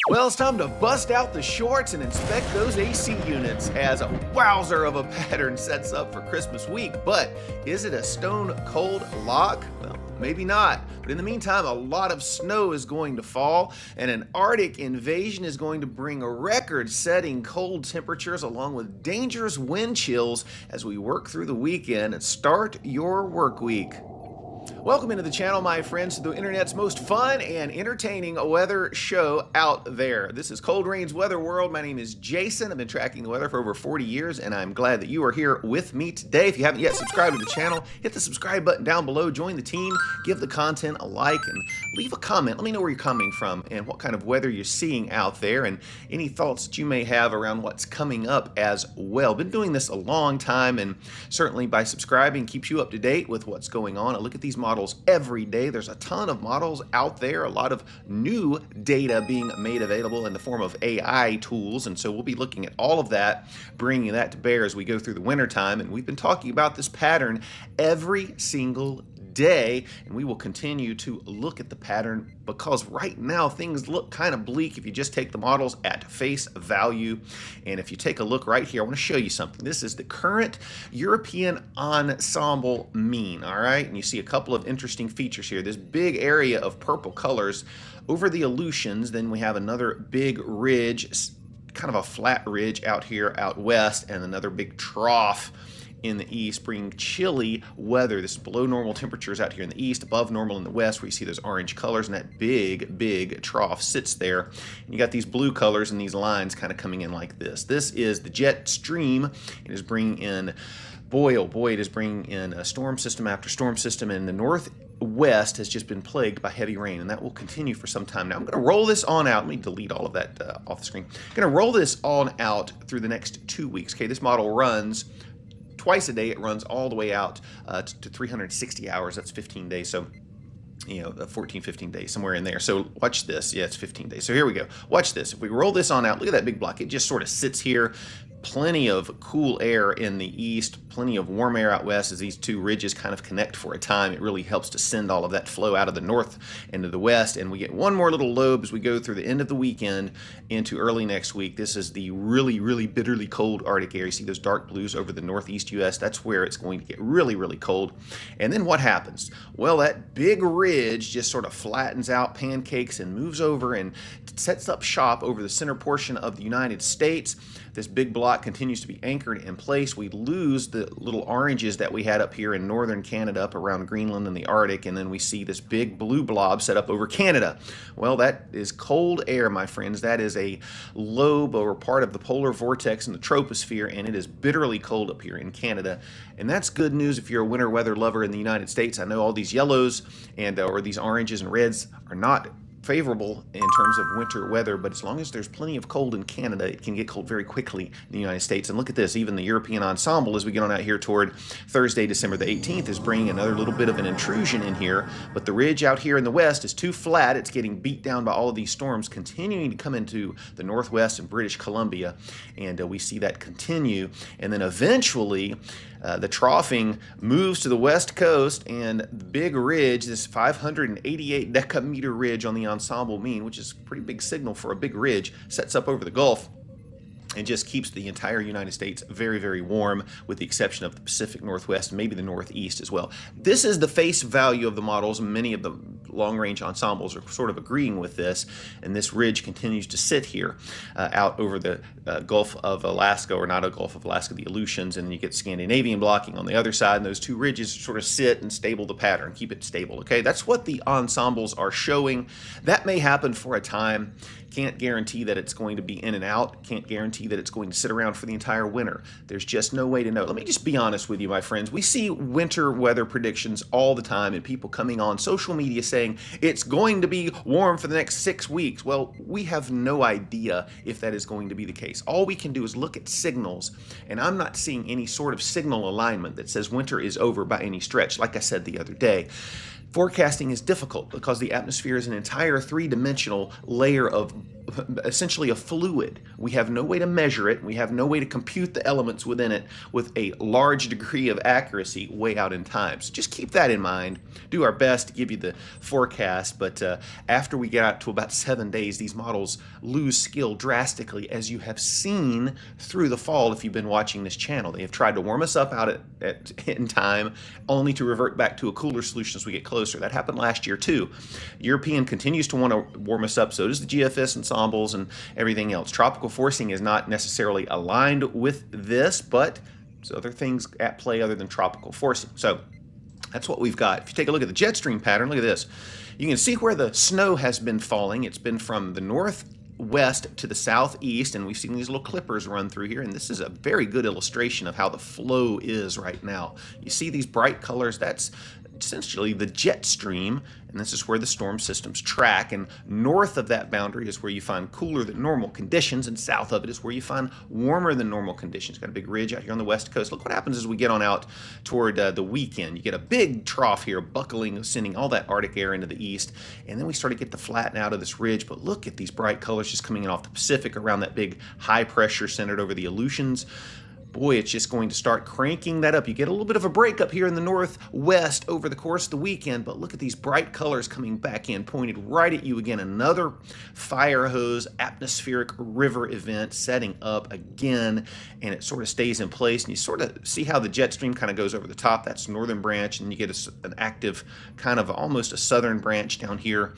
Well, it's time to bust out the shorts and inspect those AC units as a wowzer of a pattern sets up for Christmas week. But is it a stone cold lock? Well, maybe not. But in the meantime, a lot of snow is going to fall, and an Arctic invasion is going to bring record-setting cold temperatures along with dangerous wind chills as we work through the weekend and start your work week. Welcome into the channel, my friends, to the internet's most fun and entertaining weather show out there. This is Cold Rain's Weather World. My name is Jason. I've been tracking the weather for over 40 years, and I'm glad that you are here with me today. If you haven't yet subscribed to the channel, hit the subscribe button down below, join the team, give the content a like, and leave a comment. Let me know where you're coming from and what kind of weather you're seeing out there, and any thoughts that you may have around what's coming up as well. Been doing this a long time, and certainly by subscribing keeps you up to date with what's going on. I look at these models every day. There's a ton of models out there, a lot of new data being made available in the form of AI tools, and so we'll be looking at all of that, bringing that to bear as we go through the winter time. And we've been talking about this pattern every single day, and we will continue to look at the pattern because right now things look kind of bleak if you just take the models at face value. And if you take a look right here, I want to show you something. This is the current European ensemble mean, all right? And you see a couple of interesting features here. This big area of purple colors over the Aleutians, then we have another big ridge, kind of a flat ridge out here out west, and another big trough in the east, bringing chilly weather. This is below normal temperatures out here in the east, above normal in the west, where you see those orange colors, and that big trough sits there. And you got these blue colors and these lines kind of coming in like this. This is the jet stream. It is bringing in, boy, oh boy, it is bringing in a storm system after storm system, and the northwest has just been plagued by heavy rain, and that will continue for some time. Now I'm going to roll this on out. Let me delete all of that off the screen. I'm going to roll this on out through the next 2 weeks. Okay, this model runs twice a day. It runs all the way out to 360 hours. That's 15 days. So, you know, 14, 15 days, somewhere in there. So watch this. Yeah, it's 15 days. So here we go. Watch this. If we roll this on out, look at that big block. It just sort of sits here. Plenty of cool air in the east, plenty of warm air out west as these two ridges kind of connect for a time. It really helps to send all of that flow out of the north into the west, and we get one more little lobe as we go through the end of the weekend into early next week. This is the really bitterly cold Arctic air. You see those dark blues over the northeast U.S. That's where it's going to get really cold. And then what happens? Well, that big ridge just sort of flattens out, pancakes, and moves over and sets up shop over the center portion of the United States. This big block continues to be anchored in place. We lose the little oranges that we had up here in northern Canada, up around Greenland and the Arctic, and then we see this big blue blob set up over Canada. Well, that is cold air, my friends. That is a lobe or part of the polar vortex in the troposphere, and it is bitterly cold up here in Canada. And that's good news if you're a winter weather lover in the United States. I know all these yellows and or these oranges and reds are not favorable in terms of winter weather, but as long as there's plenty of cold in Canada, it can get cold very quickly in the United States. And look at this, even the European ensemble, as we get on out here toward Thursday, December the 18th, is bringing another little bit of an intrusion in here, but the ridge out here in the west is too flat. It's getting beat down by all of these storms continuing to come into the northwest and British Columbia, and we see that continue, and then eventually the troughing moves to the west coast, and the big ridge, this 588 decameter ridge on the ensemble mean, which is a pretty big signal for a big ridge, sets up over the Gulf and just keeps the entire United States very warm, with the exception of the Pacific Northwest and maybe the Northeast as well. This is the face value of the models. Many of the long-range ensembles are sort of agreeing with this, and this ridge continues to sit here out over the Gulf of Alaska, or not a Gulf of Alaska, the Aleutians, and then you get Scandinavian blocking on the other side, and those two ridges sort of sit and stable the pattern, keep it stable, okay? That's what the ensembles are showing. That may happen for a time. Can't guarantee that it's going to be in and out. Can't guarantee that it's going to sit around for the entire winter. There's just no way to know. Let me just be honest with you, my friends. We see winter weather predictions all the time, and people coming on social media saying it's going to be warm for the next 6 weeks. Well, we have no idea if that is going to be the case. All we can do is look at signals, and I'm not seeing any sort of signal alignment that says winter is over by any stretch. Like I said the other day, forecasting is difficult because the atmosphere is an entire three-dimensional layer of essentially a fluid. We have no way to measure it. We have no way to compute the elements within it with a large degree of accuracy way out in time. So just keep that in mind. Do our best to give you the forecast, but after we get out to about 7 days, these models lose skill drastically, as you have seen through the fall if you've been watching this channel. They have tried to warm us up out in time, only to revert back to a cooler solution as we get closer. That happened last year too. European continues to want to warm us up, so does the GFS ensembles and everything else. Tropical forcing is not necessarily aligned with this, but there's other things at play other than tropical forcing. So that's what we've got. If you take a look at the jet stream pattern, look at this. You can see where the snow has been falling. It's been from the northwest to the southeast, and we've seen these little clippers run through here, and this is a very good illustration of how the flow is right now. You see these bright colors? That's essentially the jet stream, and this is where the storm systems track, and north of that boundary is where you find cooler than normal conditions, and south of it is where you find warmer than normal conditions. Got a big ridge out here on the west coast. Look what happens as we get on out toward the weekend. You get a big trough here buckling, sending all that Arctic air into the east, and then we start to get to flatten out of this ridge. But look at these bright colors just coming in off the Pacific around that big high pressure centered over the Aleutians. Boy, it's just going to start cranking that up. You get a little bit of a break up here in the northwest over the course of the weekend, but look at these bright colors coming back in, pointed right at you again. Another fire hose atmospheric river event setting up again, and it sort of stays in place. And you sort of see how the jet stream kind of goes over the top. That's northern branch, and you get an active kind of almost a southern branch down here.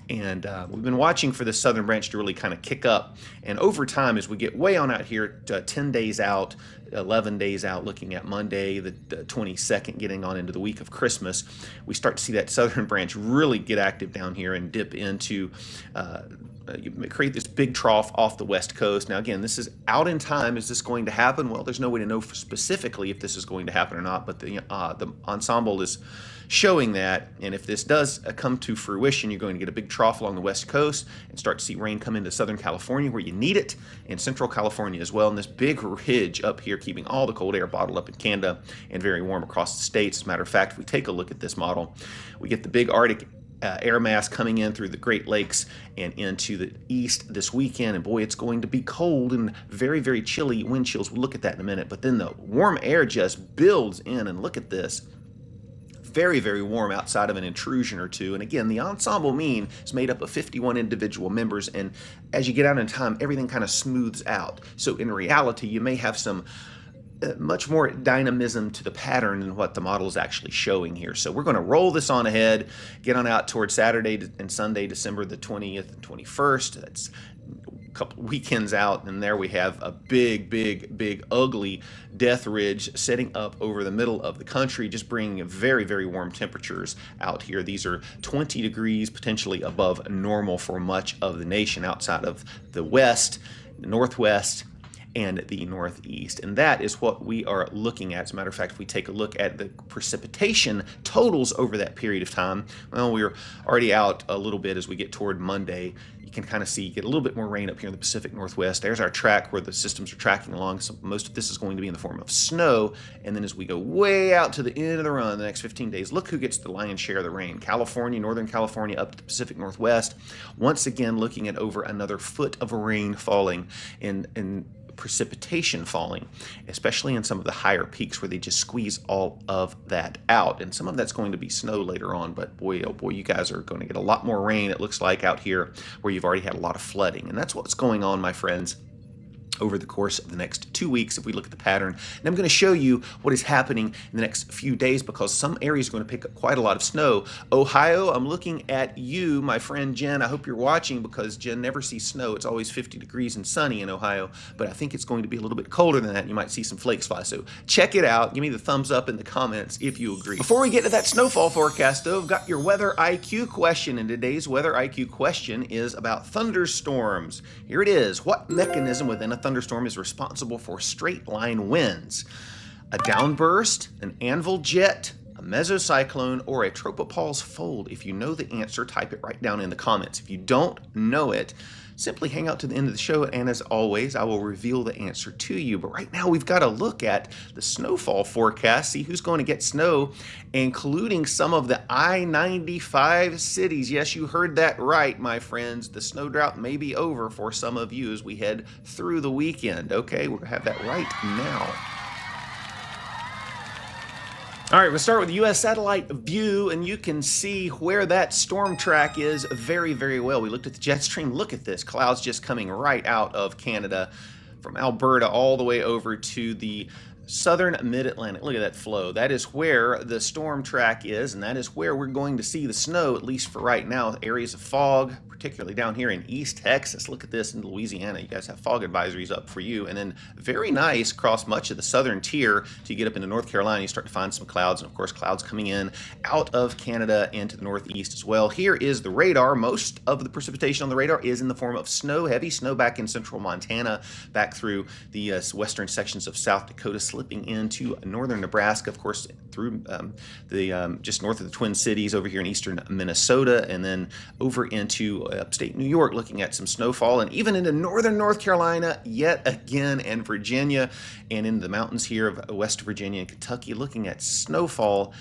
And we've been watching for this southern branch to really kind of kick up. And over time, as we get way on out here, 10 days out, 11 days out, looking at Monday, the 22nd, getting on into the week of Christmas, we start to see that southern branch really get active down here and dip into you create this big trough off the west coast. Now again, this is out in time. Is this going to happen? Well, there's no way to know specifically if this is going to happen or not, but the ensemble is showing that, and if this does come to fruition, you're going to get a big trough along the west coast and start to see rain come into Southern California where you need it, and Central California as well, and this big ridge up here keeping all the cold air bottled up in Canada and very warm across the states. As a matter of fact, if we take a look at this model, we get the big Arctic air mass coming in through the Great Lakes and into the east this weekend, and boy, it's going to be cold and very, very chilly wind chills. We'll look at that in a minute, but then the warm air just builds in, and look at this. Very, very warm outside of an intrusion or two. And again, the ensemble mean is made up of 51 individual members, and as you get out in time, everything kind of smooths out. So in reality, you may have some much more dynamism to the pattern than what the model is actually showing here. So we're going to roll this on ahead, get on out towards Saturday and Sunday, December the 20th and 21st. That's a couple weekends out, and there we have a big, big, big, ugly death ridge setting up over the middle of the country, just bringing very, very warm temperatures out here. These are 20 degrees, potentially above normal for much of the nation outside of the west, the northwest, and the northeast. And that is what we are looking at. As a matter of fact, if we take a look at the precipitation totals over that period of time, well, we're already out a little bit as we get toward Monday. You can kind of see, you get a little bit more rain up here in the Pacific Northwest. There's our track where the systems are tracking along. So most of this is going to be in the form of snow. And then as we go way out to the end of the run, the next 15 days, look who gets the lion's share of the rain. California, Northern California, up to the Pacific Northwest. Once again, looking at over another foot of rain falling in precipitation falling, especially in some of the higher peaks where they just squeeze all of that out. And some of that's going to be snow later on, but boy, oh boy, you guys are going to get a lot more rain, it looks like, out here where you've already had a lot of flooding. And that's what's going on, my friends, over the course of the next 2 weeks if we look at the pattern. And I'm going to show you what is happening in the next few days, because some areas are going to pick up quite a lot of snow. Ohio, I'm looking at you, my friend Jen. I hope you're watching, because Jen never sees snow. It's always 50 degrees and sunny in Ohio, but I think it's going to be a little bit colder than that, and you might see some flakes fly. So check it out. Give me the thumbs up in the comments if you agree. Before we get to that snowfall forecast, though, I've got your weather IQ question, and today's weather IQ question is about thunderstorms. Here it is. What mechanism within a thunderstorm is responsible for straight line winds? A downburst, an anvil jet, a mesocyclone, or a tropopause fold? If you know the answer, type it right down in the comments. If you don't know it, simply hang out to the end of the show, and as always, I will reveal the answer to you. But right now, we've got to look at the snowfall forecast, see who's going to get snow, including some of the I-95 cities. Yes, you heard that right, my friends. The snow drought may be over for some of you as we head through the weekend. Okay, we're going to have that right now. All right, we'll start with the U.S. satellite view, and you can see where that storm track is very, very well. We looked at the jet stream. Look at this. Clouds just coming right out of Canada from Alberta all the way over to the southern mid-Atlantic. Look at that flow. That is where the storm track is, and that is where we're going to see the snow, at least for right now. Areas of fog, particularly down here in East Texas. Look at this in Louisiana. You guys have fog advisories up for you. And then very nice across much of the southern tier till you get up into North Carolina. You start to find some clouds, and of course clouds coming in out of Canada into the northeast as well. Here is the radar. Most of the precipitation on the radar is in the form of snow, heavy snow back in central Montana, back through the western sections of South Dakota, slipping into northern Nebraska, of course, through just north of the Twin Cities over here in eastern Minnesota, and then over into upstate New York, looking at some snowfall, and even into northern North Carolina yet again, and Virginia, and in the mountains here of West Virginia and Kentucky, looking at snowfall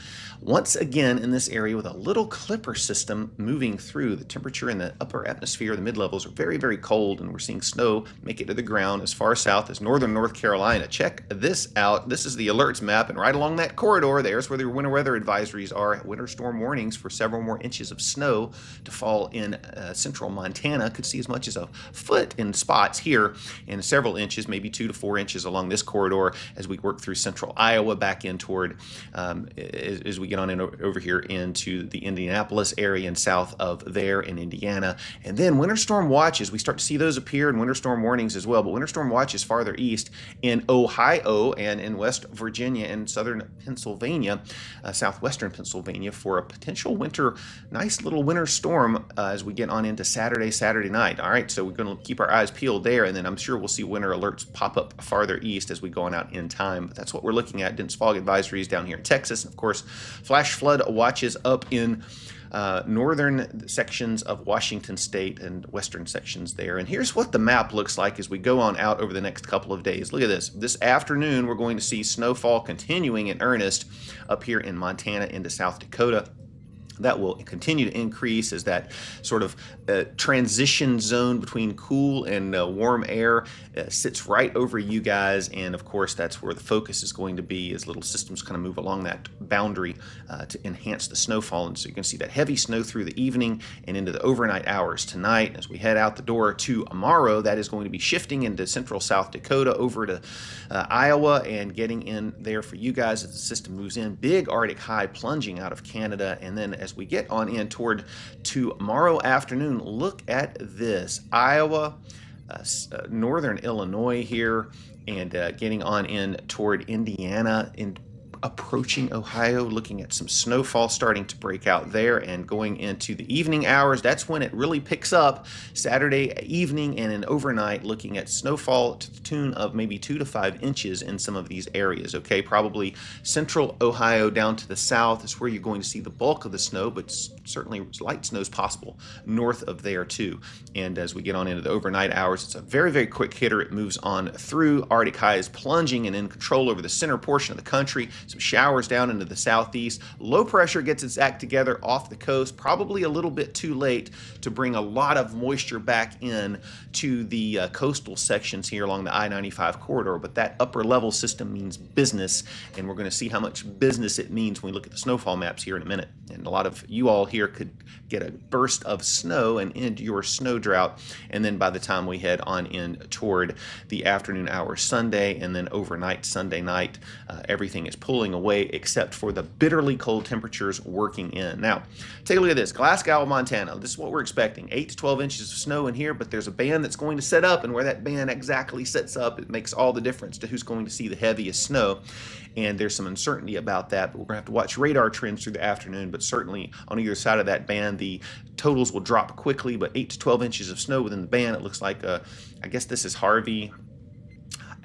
once again in this area with a little clipper system moving through. The temperature in the upper atmosphere, the mid-levels, are very, very cold, and we're seeing snow make it to the ground as far south as northern North Carolina. Check this out. This is the alerts map, and right along that corridor, there's where the winter weather advisories are. Winter storm warnings for several more inches of snow to fall in central Montana. Could see as much as a foot in spots here, and several inches, maybe 2 to 4 inches along this corridor as we work through central Iowa back in toward, as we get on in over here into the Indianapolis area and south of there in Indiana. And then winter storm watches, we start to see those appear, in winter storm warnings as well, but winter storm watches farther east in Ohio and in West Virginia and southern Pennsylvania, southwestern Pennsylvania, for a potential winter, nice little winter storm as we get on into Saturday night. All right, so we're going to keep our eyes peeled there, and then I'm sure we'll see winter alerts pop up farther east as we go on out in time. But that's what we're looking at. Dense fog advisories down here in Texas, and of course flash flood watches up in northern sections of Washington state and western sections there. And here's what the map looks like as we go on out over the next couple of days. Look at this. This afternoon, we're going to see snowfall continuing in earnest up here in Montana into South Dakota. That will continue to increase as that sort of transition zone between cool and warm air sits right over you guys. And of course, that's where the focus is going to be as little systems kind of move along that boundary to enhance the snowfall. And so you can see that heavy snow through the evening and into the overnight hours tonight. As we head out the door to tomorrow, that is going to be shifting into central South Dakota over to Iowa and getting in there for you guys as the system moves in. Big Arctic high plunging out of Canada. And then as we get on in toward tomorrow afternoon, look at this. Iowa, northern Illinois here, and getting on in toward Indiana, in approaching Ohio, looking at some snowfall starting to break out there, and going into the evening hours, that's when it really picks up. Saturday evening and an overnight, looking at snowfall to the tune of maybe 2 to 5 inches in some of these areas. Okay, probably central Ohio down to the south is where you're going to see the bulk of the snow, but certainly light snow is possible north of there too. And as we get on into the overnight hours, it's a very, very quick hitter. It moves on through. Arctic high is plunging and in control over the center portion of the country. Some showers down into the southeast. Low pressure gets its act together off the coast, probably a little bit too late to bring a lot of moisture back in to the coastal sections here along the I-95 corridor, but that upper level system means business, and we're going to see how much business it means when we look at the snowfall maps here in a minute. And a lot of you all here could get a burst of snow and end your snow drought, and then by the time we head on in toward the afternoon hours Sunday and then overnight Sunday night, everything is pulling away except for the bitterly cold temperatures working in. Now, take a look at this. Glasgow, Montana. This is what we're expecting. 8 to 12 inches of snow in here, but there's a band that's going to set up, and where that band exactly sets up, it makes all the difference to who's going to see the heaviest snow. And there's some uncertainty about that, but we're going to have to watch radar trends through the afternoon. But certainly on either side of that band, the totals will drop quickly. But 8 to 12 inches of snow within the band, it looks like, I guess this is Harvey.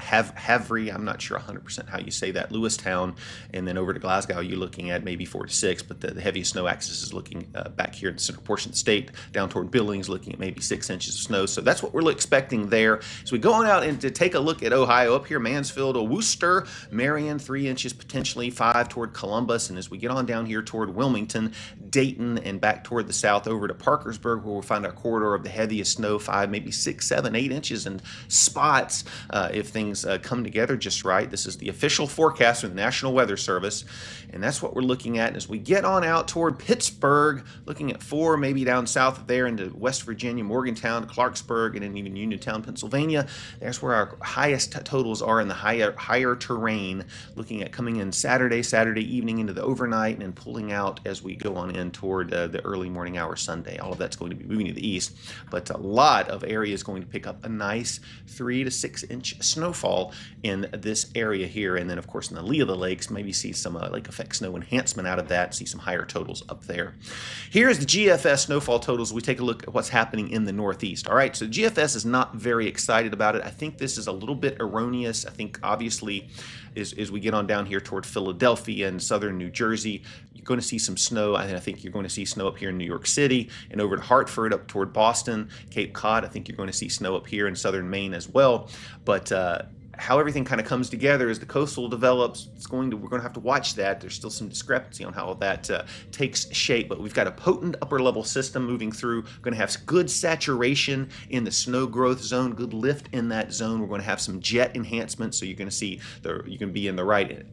Havre, I'm not sure 100% how you say that, Lewistown, and then over to Glasgow, you're looking at maybe 4 to 6, but the heaviest snow axis is looking back here in the center portion of the state, down toward Billings, looking at maybe 6 inches of snow. So that's what we're expecting there. So we go on out and to take a look at Ohio, up here, Mansfield, Worcester, Marion, 3 inches, potentially 5 toward Columbus, and as we get on down here toward Wilmington, Dayton, and back toward the south over to Parkersburg, where we'll find our corridor of the heaviest snow, 5, maybe 6, 7, 8 inches in spots if things come together just right. This is the official forecast from the National Weather Service, and that's what we're looking at. As we get on out toward Pittsburgh, looking at 4, maybe down south of there into West Virginia, Morgantown, Clarksburg, and then even Uniontown, Pennsylvania. That's where our highest totals are in the higher terrain, looking at coming in Saturday evening into the overnight, and then pulling out as we go on in toward the early morning hours Sunday. All of that's going to be moving to the east, but a lot of areas going to pick up a nice 3 to 6 inch snowfall in this area here. And then, of course, in the lee of the lakes, maybe see some lake effect snow enhancement out of that, see some higher totals up there. Here's the GFS snowfall totals. We take a look at what's happening in the Northeast. All right, so GFS is not very excited about it. I think this is a little bit erroneous. I think, obviously, as we get on down here toward Philadelphia and southern New Jersey, you're going to see some snow. I think you're going to see snow up here in New York City and over to Hartford, up toward Boston, Cape Cod. I think you're going to see snow up here in southern Maine as well. But how everything kind of comes together as the coastal develops, we're going to have to watch that. There's still some discrepancy on how that takes shape, but we've got a potent upper level system moving through. We're going to have good saturation in the snow growth zone, good lift in that zone. We're going to have some jet enhancement, so you're going to see you can be in the right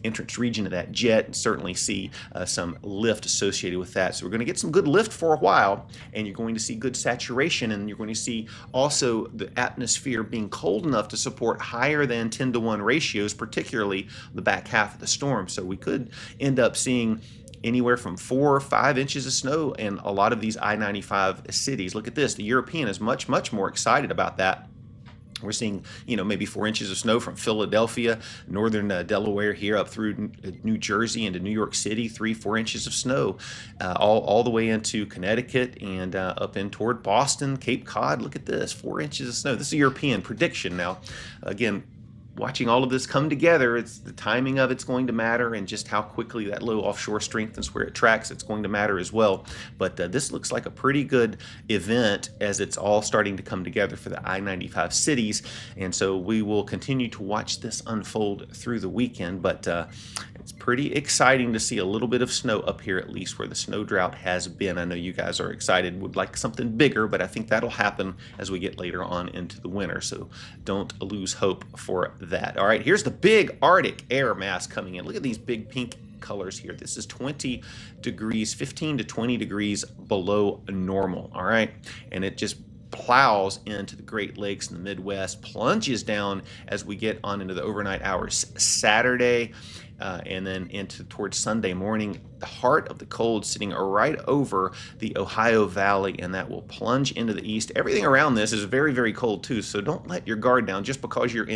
entrance region of that jet and certainly see some lift associated with that. So we're going to get some good lift for a while, and you're going to see good saturation, and you're going to see also the atmosphere being cold enough to support higher than 10-to-1 ratios, particularly the back half of the storm. So we could end up seeing anywhere from 4 or 5 inches of snow in a lot of these I-95 cities. Look at this. The European is much, much more excited about that. We're seeing, maybe 4 inches of snow from Philadelphia, northern Delaware here up through New Jersey into New York City, 3-4 inches of snow, all the way into Connecticut and up in toward Boston, Cape Cod. Look at this, 4 inches of snow. This is a European prediction. Now, again, watching all of this come together, it's the timing of it's going to matter, and just how quickly that low offshore strengthens where it tracks, it's going to matter as well. But this looks like a pretty good event as it's all starting to come together for the I-95 cities, and so we will continue to watch this unfold through the weekend. But it's pretty exciting to see a little bit of snow up here, at least where the snow drought has been. I know you guys are excited, would like something bigger, but I think that'll happen as we get later on into the winter, so don't lose hope for that. All right, here's the big Arctic air mass coming in. Look at these big pink colors here. This is 20 degrees, 15 to 20 degrees below normal. All right, and it just plows into the Great Lakes and the Midwest, plunges down as we get on into the overnight hours Saturday, and then into towards Sunday morning. The heart of the cold sitting right over the Ohio Valley, and that will plunge into the east. Everything around this is very, very cold too, so don't let your guard down just because you're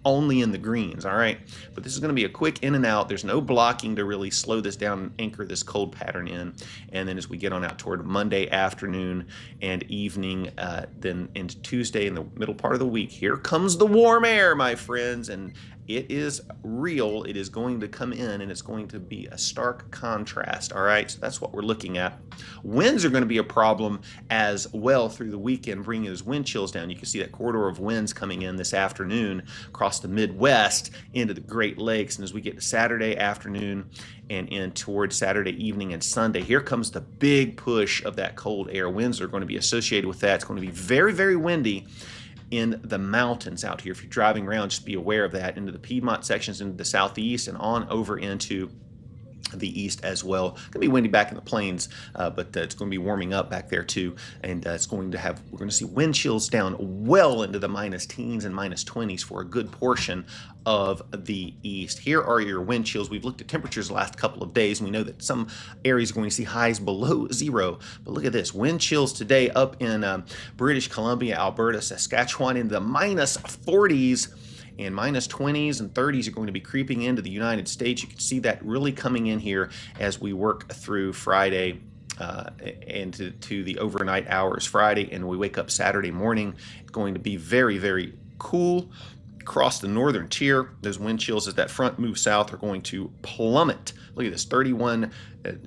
only in the greens, all right? But this is going to be a quick in and out. There's no blocking to really slow this down and anchor this cold pattern in. And then as we get on out toward Monday afternoon and evening, then into Tuesday in the middle part of the week, here comes the warm air, my friends, and it is real. It is going to come in, and it's going to be a stark contrast. All right, so that's what we're looking at. Winds are going to be a problem as well through the weekend, bringing those wind chills down. You can see that corridor of winds coming in this afternoon across the Midwest into the Great Lakes. And as we get to Saturday afternoon and in towards Saturday evening and Sunday, here comes the big push of that cold air. Winds are going to be associated with that. It's going to be very, very windy in the mountains out here. If you're driving around, just be aware of that, into the Piedmont sections, into the southeast, and on over into the east as well. It's going to be windy back in the plains, but it's going to be warming up back there too, and we're going to see wind chills down well into the minus teens and minus 20s for a good portion of the east. Here are your wind chills. We've looked at temperatures the last couple of days, and we know that some areas are going to see highs below zero. But look at this, wind chills today up in British Columbia, Alberta, Saskatchewan in the minus 40s. And minus 20s and 30s are going to be creeping into the United States. You can see that really coming in here as we work through Friday and to the overnight hours Friday, and we wake up Saturday morning. It's going to be very, very cool across the northern tier. Those wind chills as that front moves south are going to plummet. Look at this, 31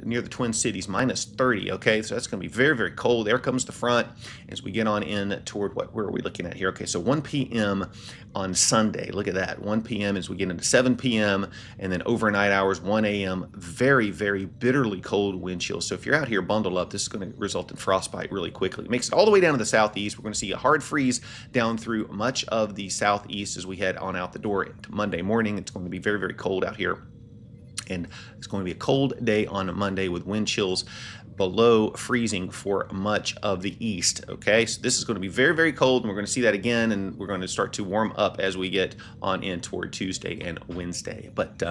near the Twin Cities, minus 30. Okay, so that's going to be very, very cold. There comes the front as we get on in toward where are we looking at here? Okay, so 1 p.m. on Sunday. Look at that, 1 p.m. as we get into 7 p.m. and then overnight hours, 1 a.m. Very, very bitterly cold wind chills. So if you're out here bundled up, this is going to result in frostbite really quickly. It makes it all the way down to the southeast. We're going to see a hard freeze down through much of the southeast as we head on out the door into Monday morning. It's going to be very, very cold out here. And it's going to be a cold day on Monday with wind chills below freezing for much of the east. Okay, so this is going to be very, very cold, and we're going to see that again, and we're going to start to warm up as we get on in toward Tuesday and Wednesday. But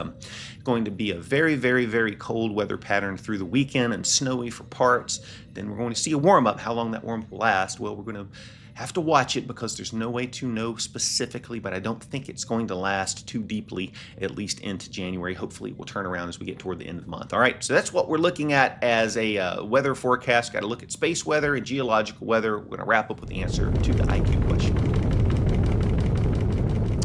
going to be a very, very, very cold weather pattern through the weekend and snowy for parts. Then we're going to see a warm up. How long that warm up will last? Well, we're going to have to watch it because there's no way to know specifically, but I don't think it's going to last too deeply, at least into January. Hopefully it will turn around as we get toward the end of the month. All right, so that's what we're looking at as a weather forecast. Got to look at space weather and geological weather. We're going to wrap up with the answer to the IQ question.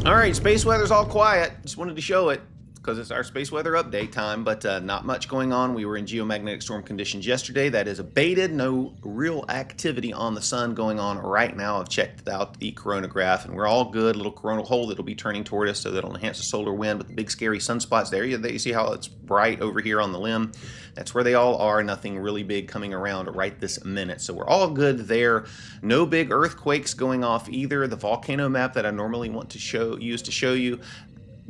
All right, space weather's all quiet. Just wanted to show it because it's our space weather update time, but not much going on. We were in geomagnetic storm conditions yesterday. That is abated. No real activity on the sun going on right now. I've checked out the coronagraph, and we're all good. A little coronal hole that'll be turning toward us, so that'll enhance the solar wind. But the big scary sunspots there, you see how it's bright over here on the limb? That's where they all are. Nothing really big coming around right this minute. So we're all good there. No big earthquakes going off either. The volcano map that I normally want to use to show you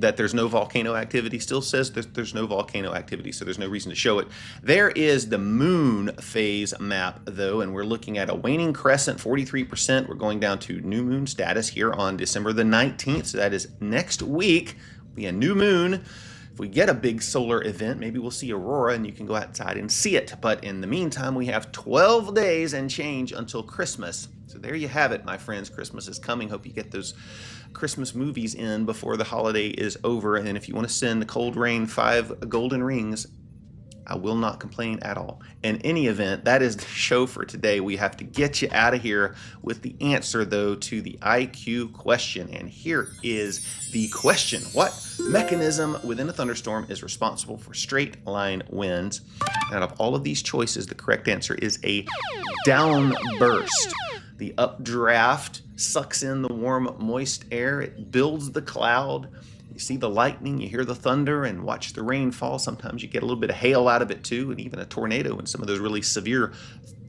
that there's no volcano activity still says that there's no volcano activity, so there's no reason to show it. There is the moon phase map, though, and we're looking at a waning crescent, 43%. We're going down to new moon status here on December the 19th, so that is next week. It'll be a new moon. If we get a big solar event, maybe we'll see aurora and you can go outside and see it. But in the meantime, we have 12 days and change until Christmas. So there you have it, my friends. Christmas is coming. Hope you get those Christmas movies in before the holiday is over. And if you want to send the Cold Rain 5 golden rings, I will not complain at all. In any event, that is the show for today. We have to get you out of here with the answer, though, to the IQ question. And here is the question. What mechanism within a thunderstorm is responsible for straight line winds? Out of all of these choices, the correct answer is a downburst. The updraft sucks in the warm, moist air. It builds the cloud. You see the lightning, you hear the thunder, and watch the rain fall. Sometimes you get a little bit of hail out of it too, and even a tornado in some of those really severe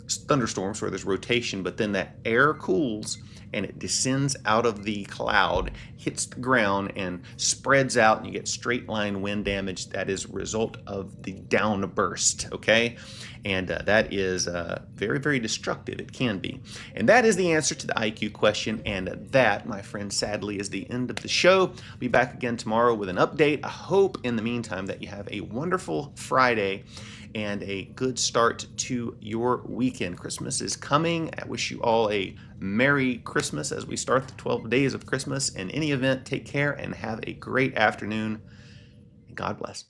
thunderstorms where there's rotation. But then that air cools and it descends out of the cloud, hits the ground, and spreads out, and you get straight line wind damage. That is a result of the downburst, okay? And that is very, very destructive. It can be. And that is the answer to the IQ question. And that, my friend, sadly, is the end of the show. I'll be back again tomorrow with an update. I hope in the meantime that you have a wonderful Friday and a good start to your weekend. Christmas is coming. I wish you all a Merry Christmas as we start the 12 days of Christmas. In any event, take care and have a great afternoon. God bless.